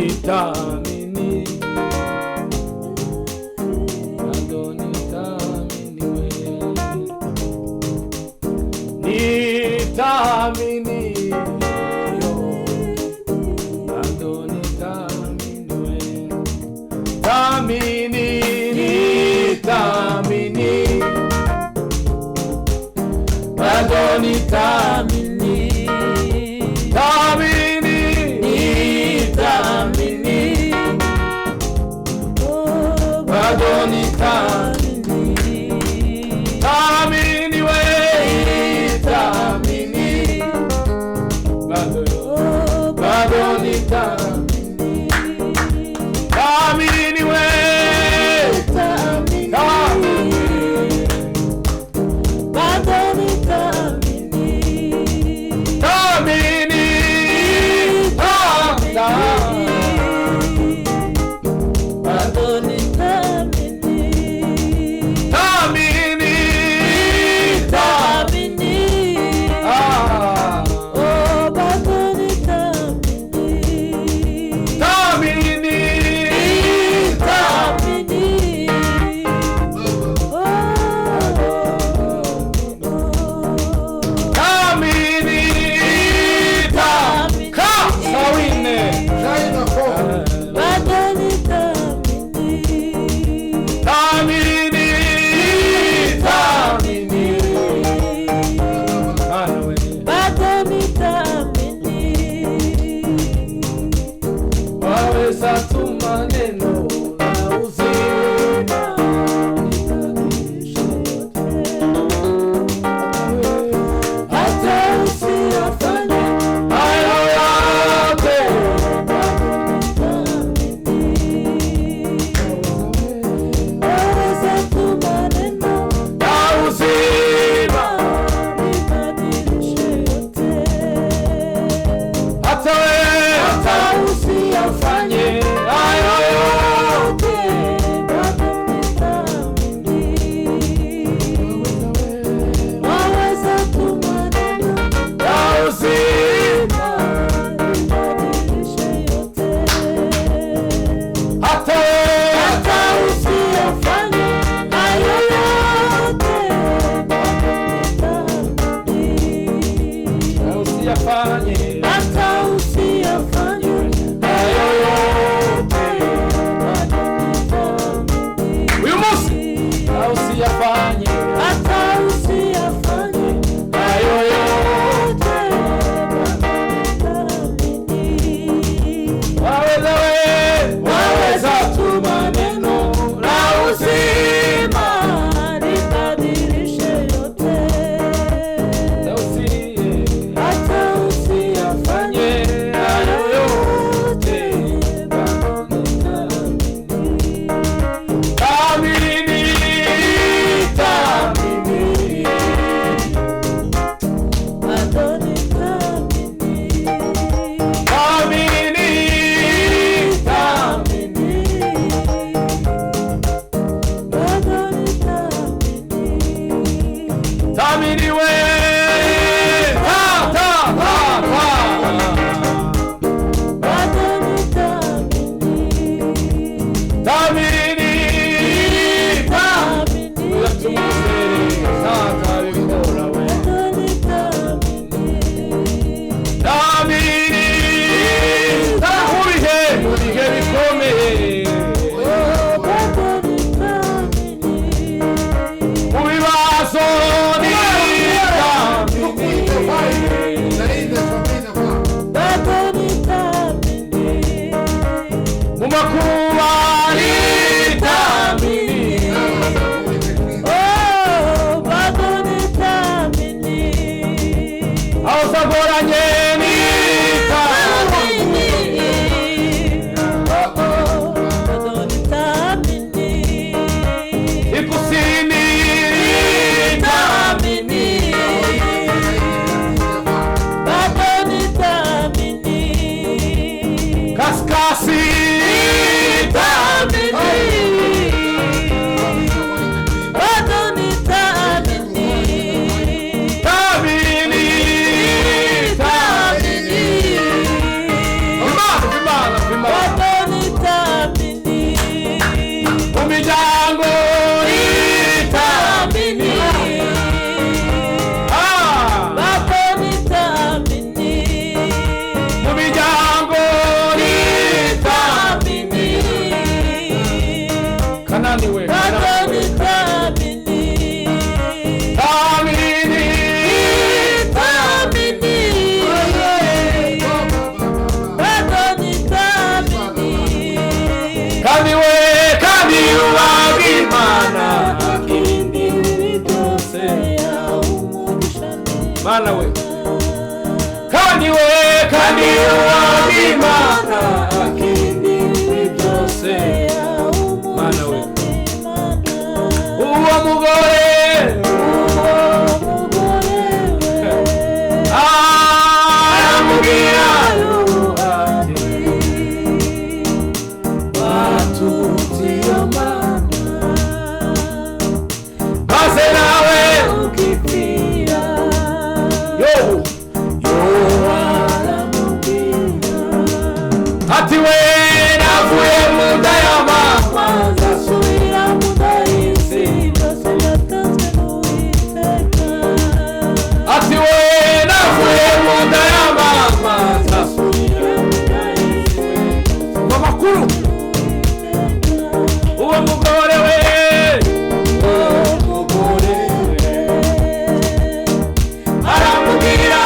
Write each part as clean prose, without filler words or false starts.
nitaamini, bado nitaamini wewe, nitaamini yo, bado nitaamini wewe, nitaamini, bado nitaamini, bado nitaamini, taamini wewe, taamini, bado nitaamini, taamini wewe, taamini, bado nitaamini, taamini, bado hata usiyafanye hayo mana we kandi uwabimana akindi byose mana we uwo mugore aramubwira batutsi yo mana maze nawe ukipfira yo ati we navuye mu nda ya mama nzasubira mu nda y'isi byose byatanzwe n'Uwiteka ati we navuye mu nda ya mama nzasubira mu nda y'isi amakuru uwo mugore we aramubwira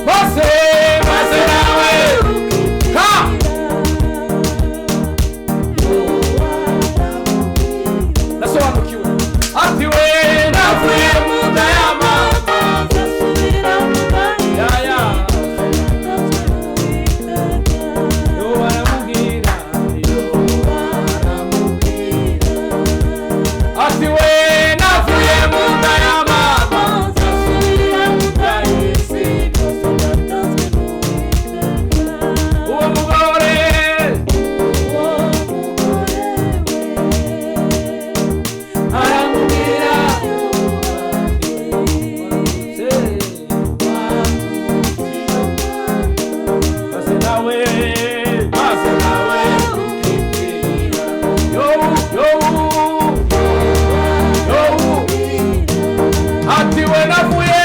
maze nawe nasobanukiwe ati we navuye mu nda ya mama nzasubira mu nda yo baramubwira ati we navuye mu nda ya mama nzasubira mu nda y'isi uwo mugore aramubwira maze nawe ukipfira yo ati we navuye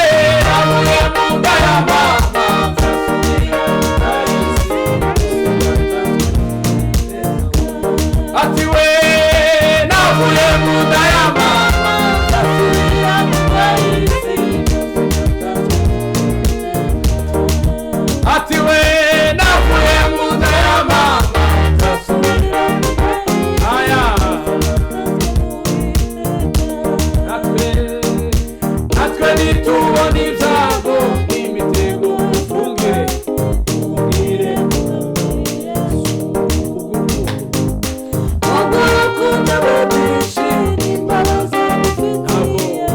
mu nda ya mama nzasubira mu nda y'isi ati we navuye mu nda ya mama nzasubira mu nda y'isi ati we navuye mu nda ya mama nzasubira mu nda natwe nitubona ibyago n'imitego ufungire ubwo rukundo rwinshi n'imbabazi ufitiye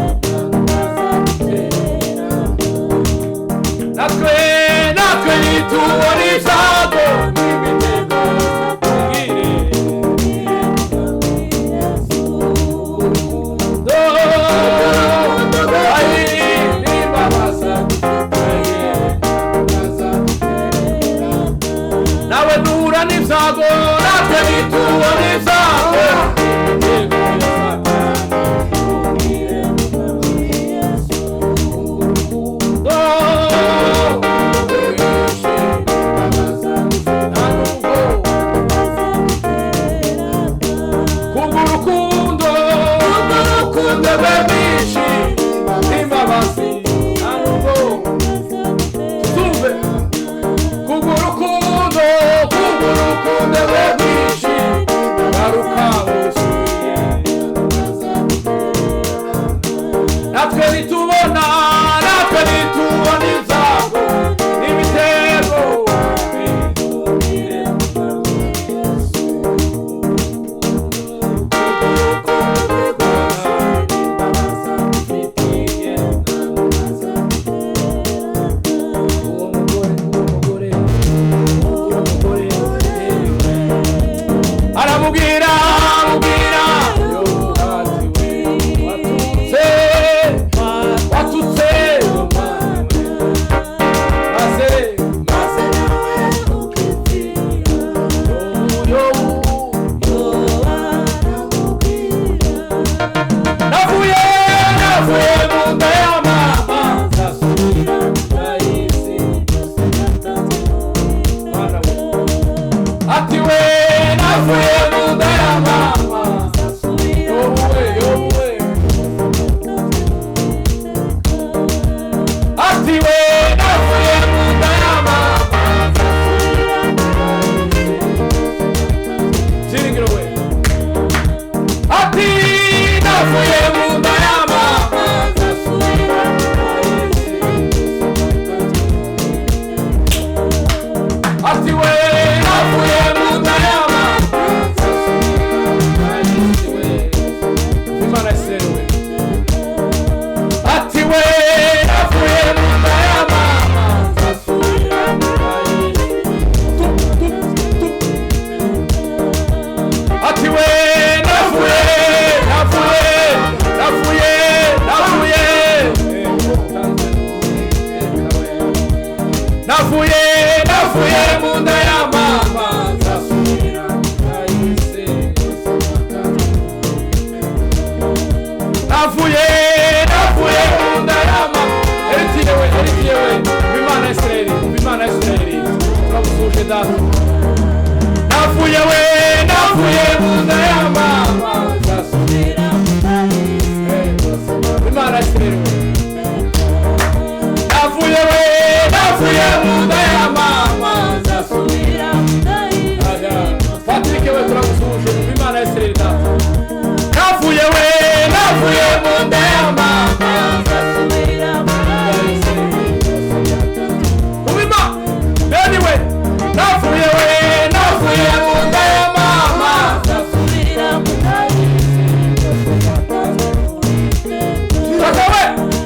natwe nitubona ibyago n'imitego ufungire nawe duhura n'ibyago natwe nitubona ibyago kubw'urukundo rwe rwinshi n'imbabazi nta nubwo tumve kubw'urukundo rwe rwinshi garuka wuzuye natwe nitubona ibyago n'ibitego aramubwira watutse maze navuye mu nda ya mama nzasubira mu nda y'isi ati we navuye mu nda ya mama yowe ati we navuye mu nda ya mama nzasubira mu nda y'isi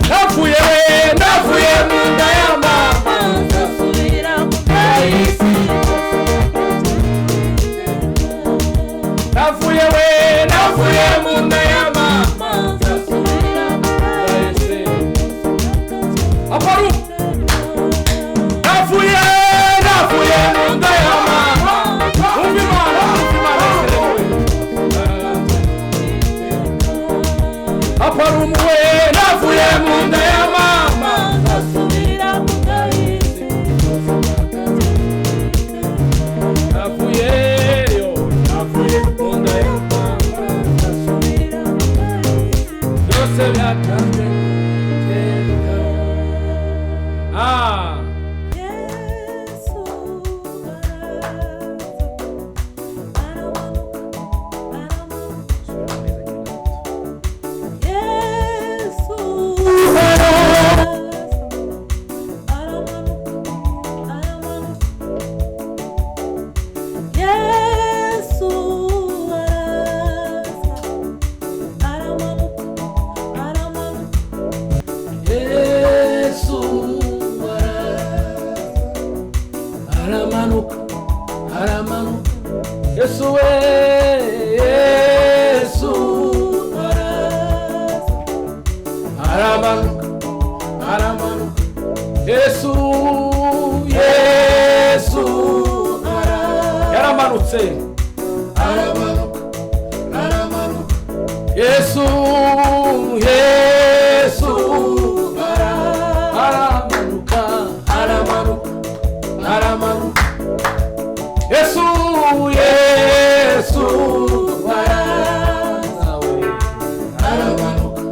navuye mu nda ya mama nzasubira mu nda y'isi navuye mu nda ya mama nzasubira mu nda y'isi aparu navuye mu nda ya mama umva imana aparu we navuye mu nda ya mama nzasubira mu nda y'isi navuye mu nda ya mama nzasubira mu nda y'isi byose byatanzwe iteka Yesu aramanuka Yesu we Yesu aramanuka Yesu yaramanutse aramanuka Yesu aramanuka Yesu aramanuka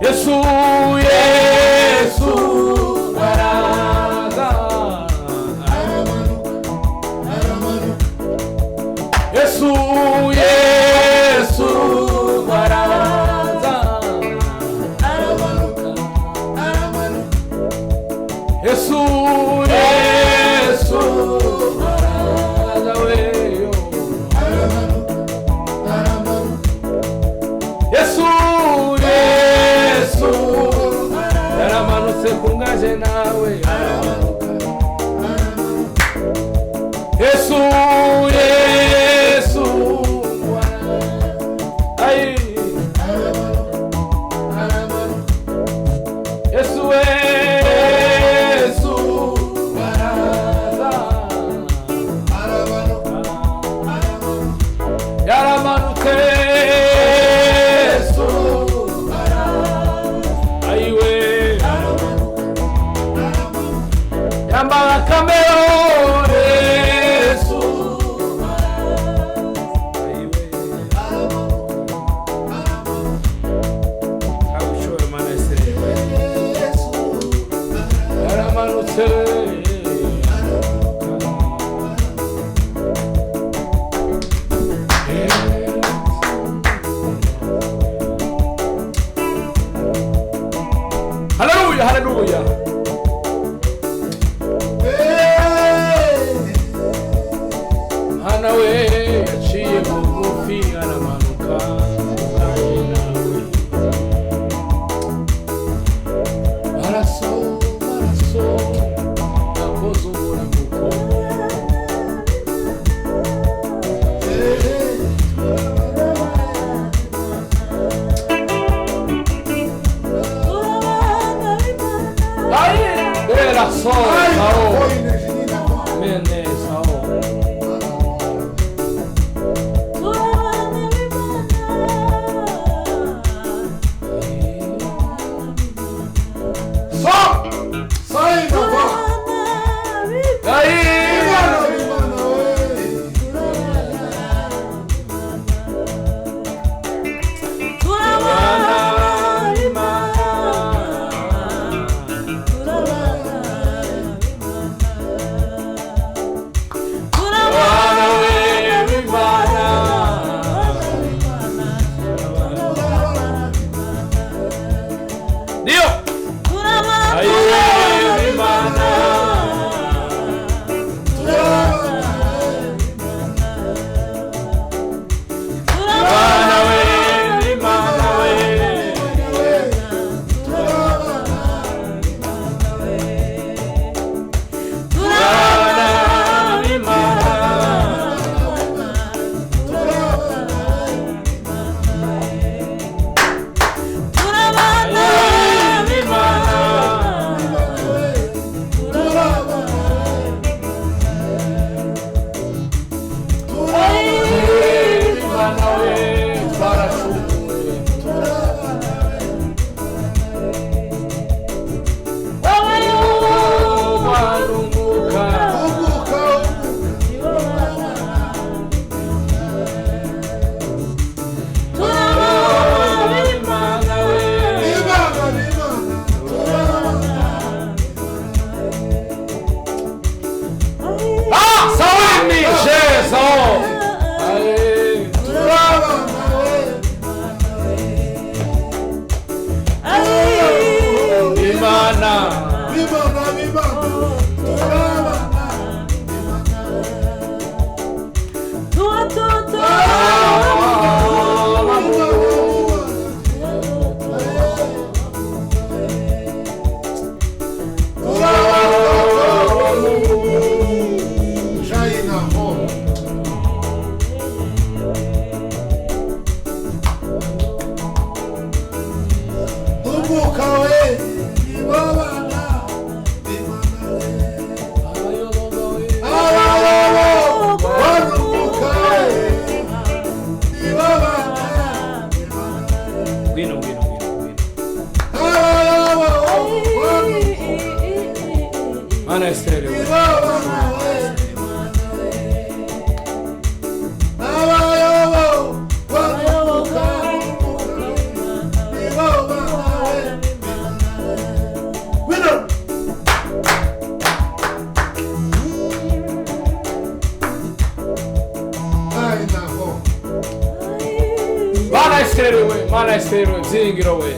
Yesu araza Yesu araza Yesu araza weyo Yesu yaramanutse kungaje nawe Yesu ay Yesu yaramanutse ayiwe yambara kamero ayiwe abushoye mana eserewe yaramanutse Hallelujah. Hana we yaciye bugufi aramanuka kandi nawe maraso yakoze uburamuko Bela sol, sao, mene sao. Sai baba. Aí. Mana Esther we. Mana Esther we, Mana Esther we, zingiro we.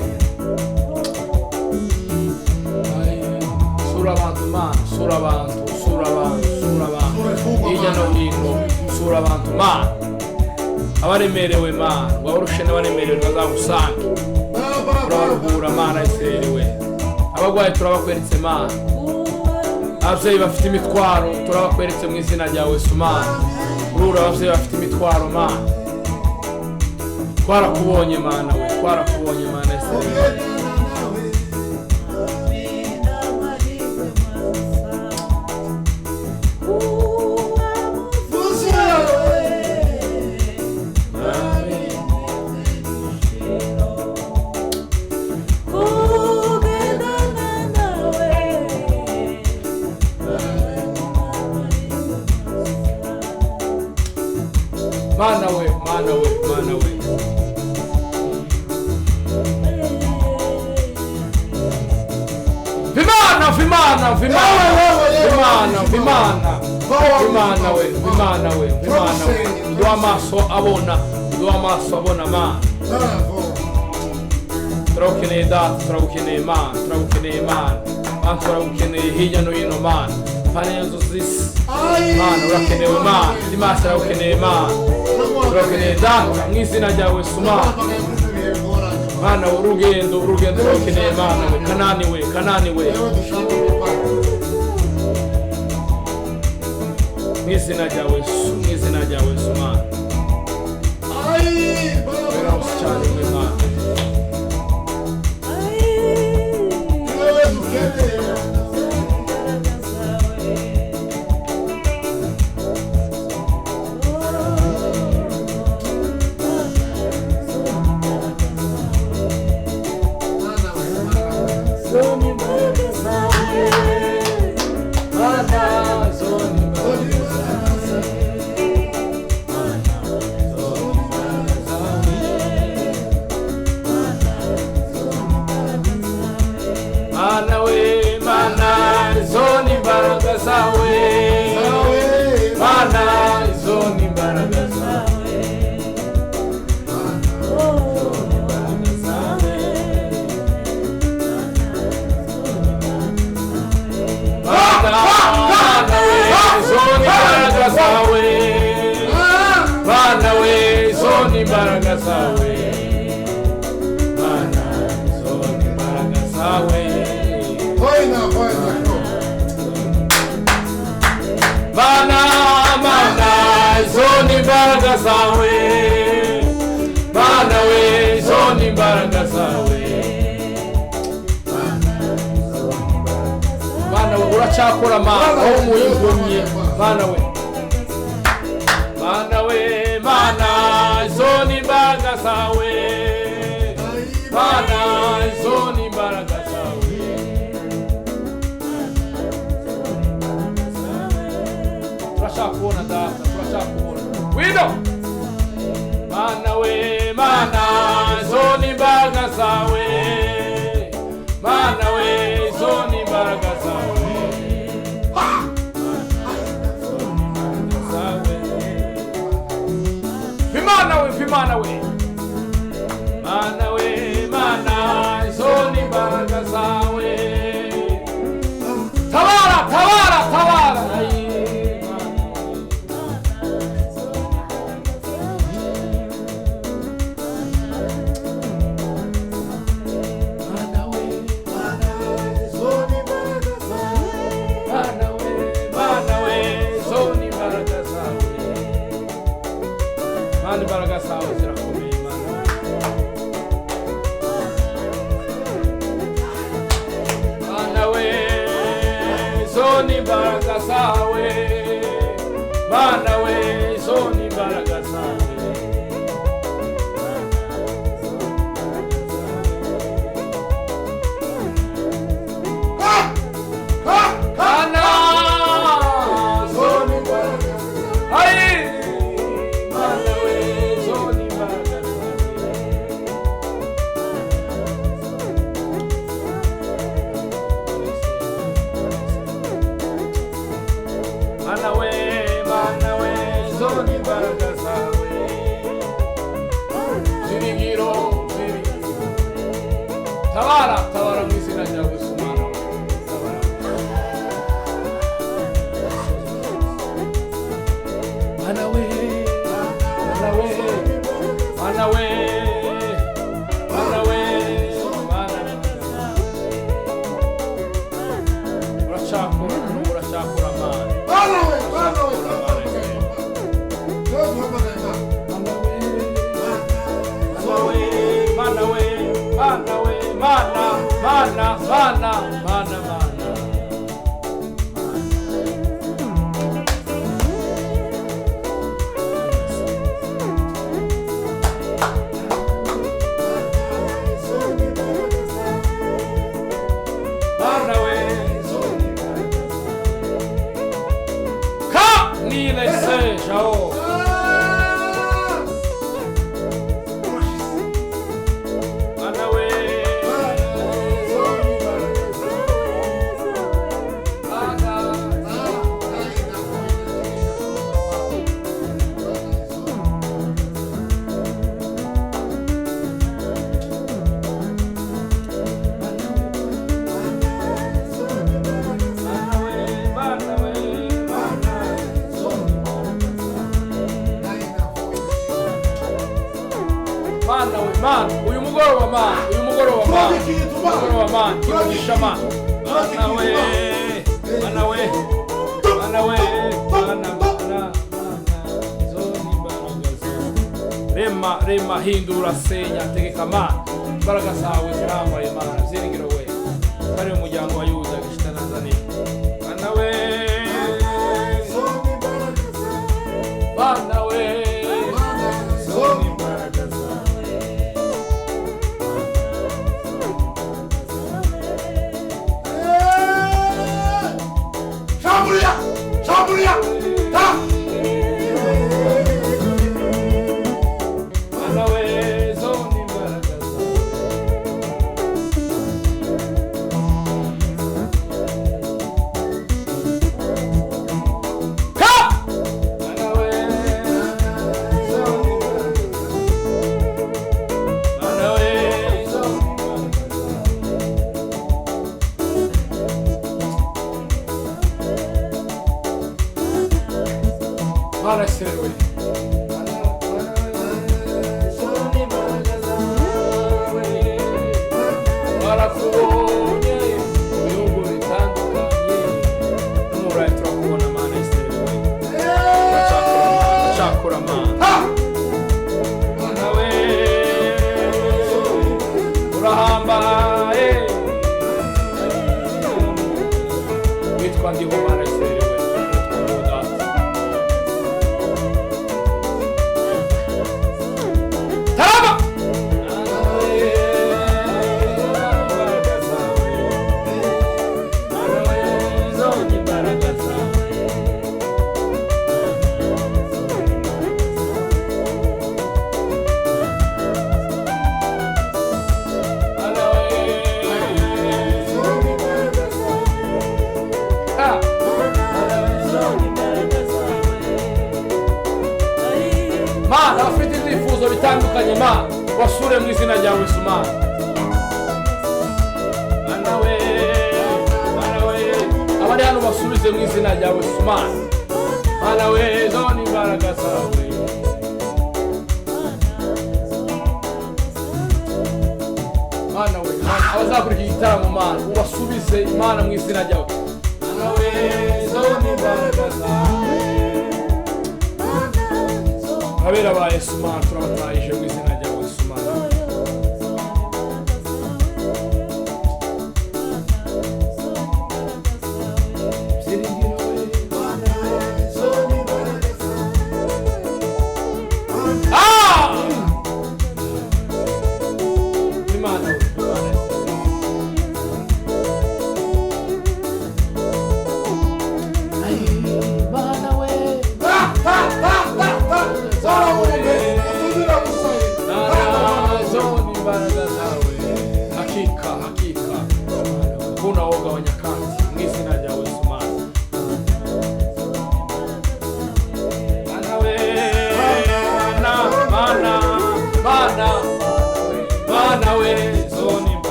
Surabantu man, surabantu, surabantu, surabantu. Ijya no hino, surabantu man. Abaremerewe man, wabarushe n'abaremerewe bazagusange. Turabaruhura Mana Esther we. Abagwayi turabakweretse man. Abavyeyi bafite imitwaro turabakweretse mu izina rya Yesu man. Urura abavyeyi bafite imitwaro man. Twarakubonye Mana we, twarakubonye Mana Esther. Mana we, Mana we, Mana we. Vimana, Vimana, Vimana, Vimana, Vimana. Vimana we, Vimana we, Vimana we. Ndo amaso abona, ndo amaso abona Mana. Turagukeneye data, turagukeneye Mana, turagukeneye Mana. Mana turagukeneye hirya no hino Mana. Panezo zisi. Mana urakenewe Mana, Dimasi urakeneye Mana. Turakeneye data mu izina rya Yesu Mana. Mana urugendo turakeneye Mana we, Kanani we, Kanani we. Mu izina rya Yesu, mu izina rya Yesu Mana. Wera usicyane we Mana. Mana we, Mana zoni baraka zawe. Mana zoni baraka zawe. Mana we, zoni baraka zawe. Mana zoni baraka zawe. Mana, Mana, zoni baraka zawe. Mana we, zoni baraka zawe. Mana we, urachakora Mana, aho muyingumye. Mana we. Mana we, Mana, zoni baraka zawe. Mana, zoni baraka zawe. Turashakubona data, turashakubona. Wido! Mana we, Mana, zoni baraka zawe. Mana we, zoni baraka zawe. Vimana we, Vimana we. Mana we, Mana, zoni baraka zawe. Tawara, tawara, tawara. Mana baraka zawe zirakomeye Mana. Mana we, zoni baraka zawe. Mana we, zoni baraka zawe. Mana tabara tabara mu izina rya Yesu Mana tabara Mana we Mana we Mana we Mana we urashakura urashakura Mana Mana we Mana we Mana. Mana we. Ka ni le se jao. Mana we. Man, uyu mugoroba man, kimugisha man. Rema hindura senya tegeka man. Imbaraga zawe zirambaye man, ziringiro we. Kari umuryango wa Yuda gishita Tanzania. Mana we. Mana we. Saburia! Ta! Mana we, zoni imbaraga zawe. Ka! Mana we, zoni imbaraga zawe. Mana we, zoni imbaraga zawe. Mana serwe. Barakubonye ibihugu bitandukanye n'umurayi turakubona Mana serwe. Uracakura Mana. Mana we urahambaye witwa ndiho Mana serwe. Mana abafite ibyifuzo bitandukanye Mana wasure mu izina rya Yesu Mana. Mana we abari hano basubize mu izina rya Yesu Mana. Mana we zoni imbaraga zawe. Mana we abazakurikira igitaramo Mana ubasubize Mana mu izina ryawe. Mana we zoni imbaraga zawe. Abera ba Yesu Mana turabatayije mu